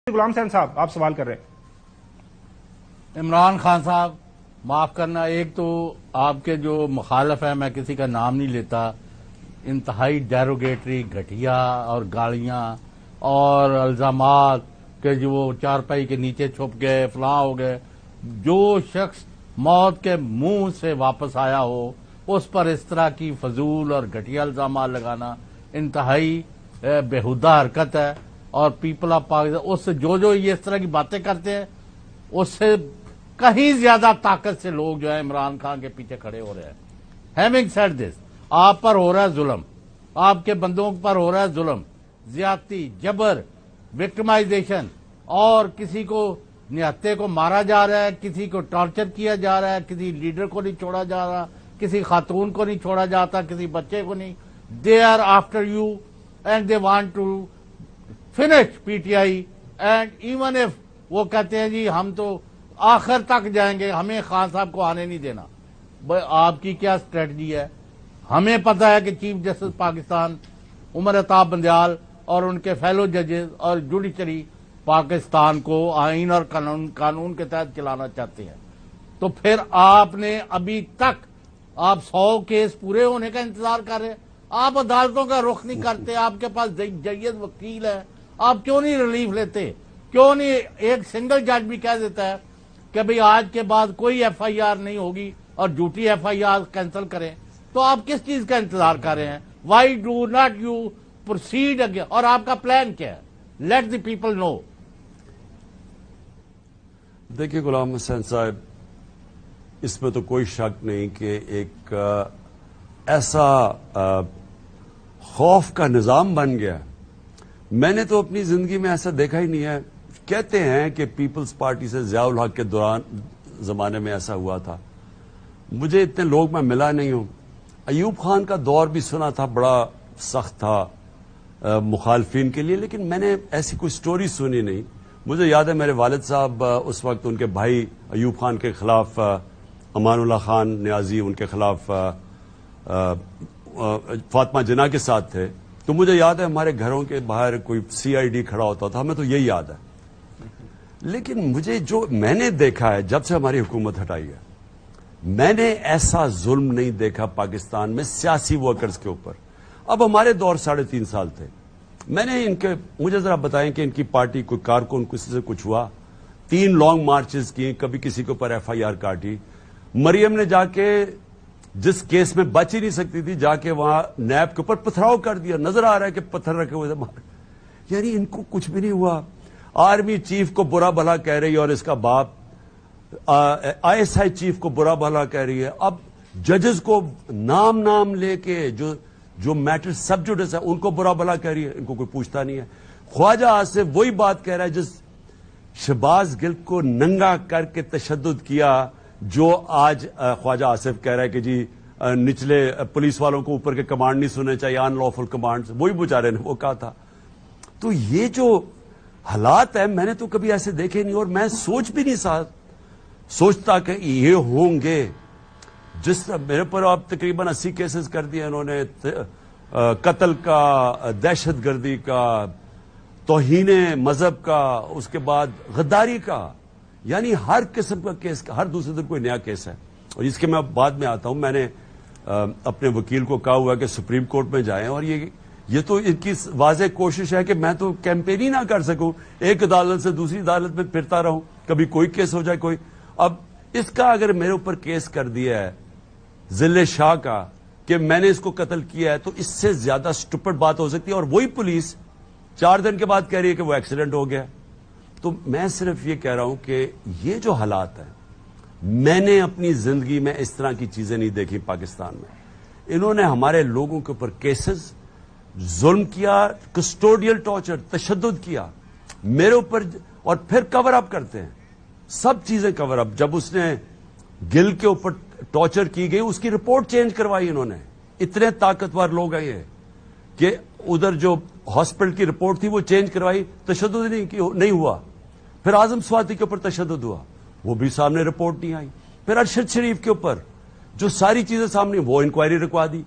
غلام حسین صاحب آپ سوال کر رہے ہیں۔ عمران خان صاحب معاف کرنا، ایک تو آپ کے جو مخالف ہیں، میں کسی کا نام نہیں لیتا، انتہائی ڈیروگیٹری گھٹیا اور گالیاں اور الزامات کہ جو وہ چارپائی کے نیچے چھپ گئے فلاں ہو گئے، جو شخص موت کے منہ سے واپس آیا ہو اس پر اس طرح کی فضول اور گھٹیا الزامات لگانا انتہائی بےہودہ حرکت ہے۔ اور پیپل آف پاکستان اس سے جو یہ اس طرح کی باتیں کرتے ہیں اس سے کہیں زیادہ طاقت سے لوگ جو ہے عمران خان کے پیچھے کھڑے ہو رہے ہیں۔ ہیونگ سیڈ دس، آپ پر ہو رہا ہے ظلم، آپ کے بندوں پر ہو رہا ہے ظلم، زیادتی، جبر، وکٹمائزیشن، اور کسی کو نہتے کو مارا جا رہا ہے، کسی کو ٹارچر کیا جا رہا ہے، کسی لیڈر کو نہیں چھوڑا جا رہا، کسی خاتون کو نہیں چھوڑا جاتا، کسی بچے کو نہیں۔ They are after you and they want to finish PTI and even, اینڈ ایون ایف وہ کہتے ہیں جی ہم تو آخر تک جائیں گے، ہمیں خان صاحب کو آنے نہیں دینا۔ آپ کی کیا اسٹریٹجی ہے؟ ہمیں پتا ہے کہ چیف جسٹس پاکستان عمر عطاب بندیال اور ان کے فیلو ججز اور جوڈیشری پاکستان کو آئین اور قانون کے تحت چلانا چاہتے ہیں، تو پھر آپ نے ابھی تک آپ 100 کیس پورے ہونے کا انتظار کر رہے ہیں، آپ عدالتوں کا رخ نہیں کرتے، آپ کے پاس جید وکیل ہے، آپ کیوں نہیں ریلیف لیتے؟ کیوں نہیں ایک سنگل جج بھی کہہ دیتا ہے کہ بھئی آج کے بعد کوئی ایف آئی آر نہیں ہوگی اور جھوٹی ایف آئی آر کینسل کریں؟ تو آپ کس چیز کا انتظار کر رہے ہیں؟ Why do not you proceed again? اور آپ کا پلان کیا ہے؟ لیٹ دی پیپل نو۔ دیکھیے غلام حسین صاحب، اس میں تو کوئی شک نہیں کہ ایک ایسا خوف کا نظام بن گیا۔ میں نے تو اپنی زندگی میں ایسا دیکھا ہی نہیں ہے۔ کہتے ہیں کہ پیپلز پارٹی سے ضیاء الحق کے دوران زمانے میں ایسا ہوا تھا، مجھے اتنے لوگ میں ملا نہیں ہوں۔ ایوب خان کا دور بھی سنا تھا، بڑا سخت تھا مخالفین کے لیے، لیکن میں نے ایسی کوئی سٹوری سنی نہیں۔ مجھے یاد ہے میرے والد صاحب اس وقت ان کے بھائی ایوب خان کے خلاف، امان اللہ خان نیازی ان کے خلاف فاطمہ جناح کے ساتھ تھے، تو مجھے یاد ہے ہمارے گھروں کے باہر کوئی سی آئی ڈی کھڑا ہوتا تھا، ہمیں تو یہی یاد ہے۔ لیکن مجھے جو میں نے دیکھا ہے جب سے ہماری حکومت ہٹائی ہے، میں نے ایسا ظلم نہیں دیکھا پاکستان میں سیاسی ورکرز کے اوپر۔ اب ہمارے دور 3.5 سال تھے، میں نے مجھے ذرا بتائیں کہ ان کی پارٹی کوئی کارکن کسی سے کچھ ہوا؟ 3 لانگ مارچز کی، کبھی کسی کے اوپر ایف آئی آر کاٹی۔ مریم نے جا کے جس کیس میں بچ ہی نہیں سکتی تھی، جا کے وہاں نیب کے اوپر پتھراؤ کر دیا، نظر آ رہا ہے کہ پتھر رکھے ہوئے تھے، یعنی ان کو کچھ بھی نہیں ہوا۔ آرمی چیف کو برا بھلا کہہ رہی ہے اور اس کا باپ آئی ایس آئی چیف کو برا بھلا کہہ رہی ہے۔ اب ججز کو نام لے کے جو میٹر سب جوڈس ہے ان کو برا بھلا کہہ رہی ہے، ان کو کوئی پوچھتا نہیں ہے۔ خواجہ آصف وہی بات کہہ رہا ہے جس شہباز گل کو ننگا کر کے تشدد کیا، جو آج خواجہ آصف کہہ رہا ہے کہ جی نچلے پولیس والوں کو اوپر کے کمانڈ نہیں سننے چاہیے، ان لافل کمانڈ، وہی بیچارے نے وہ کہا تھا۔ تو یہ جو حالات ہیں میں نے تو کبھی ایسے دیکھے نہیں، اور میں سوچ بھی نہیں سوچتا کہ یہ ہوں گے۔ جس میرے پر اب تقریباً 80 کیسز کر دیے انہوں نے، قتل کا، دہشت گردی کا، توہین مذہب کا، اس کے بعد غداری کا، یعنی ہر قسم کا کیس، ہر دوسرے دن کوئی نیا کیس ہے۔ اور اس کے میں بعد میں آتا ہوں، میں نے اپنے وکیل کو کہا ہوا کہ سپریم کورٹ میں جائیں، اور یہ تو ان کی واضح کوشش ہے کہ میں تو کیمپین ہی نہ کر سکوں، ایک عدالت سے دوسری عدالت میں پھرتا رہوں، کبھی کوئی کیس ہو جائے کوئی۔ اب اس کا اگر میرے اوپر کیس کر دیا ہے ذل شاہ کا کہ میں نے اس کو قتل کیا ہے، تو اس سے زیادہ سٹوپڈ بات ہو سکتی ہے، اور وہی پولیس 4 دن کے بعد کہہ رہی ہے کہ وہ ایکسیڈنٹ ہو گیا۔ تو میں صرف یہ کہہ رہا ہوں کہ یہ جو حالات ہیں، میں نے اپنی زندگی میں اس طرح کی چیزیں نہیں دیکھی پاکستان میں۔ انہوں نے ہمارے لوگوں کے اوپر کیسز، ظلم کیا، کسٹوڈیل ٹارچر، تشدد کیا میرے اوپر، اور پھر کور اپ کرتے ہیں سب چیزیں کور اپ۔ جب اس نے گل کے اوپر ٹارچر کی گئی، اس کی رپورٹ چینج کروائی انہوں نے۔ اتنے طاقتور لوگ ہیں یہ کہ ادھر جو ہاسپٹل کی رپورٹ تھی وہ چینج کروائی، تشدد نہیں ہوا۔ پھر اعظم سواتی کے اوپر تشدد ہوا، وہ بھی سامنے رپورٹ نہیں آئی۔ پھر ارشد شریف کے اوپر جو ساری چیزیں سامنے، وہ انکوائری رکوا دی۔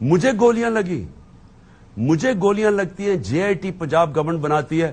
مجھے گولیاں لگی، مجھے گولیاں لگتی ہیں، جے آئی ٹی پنجاب گورنمنٹ بناتی ہے،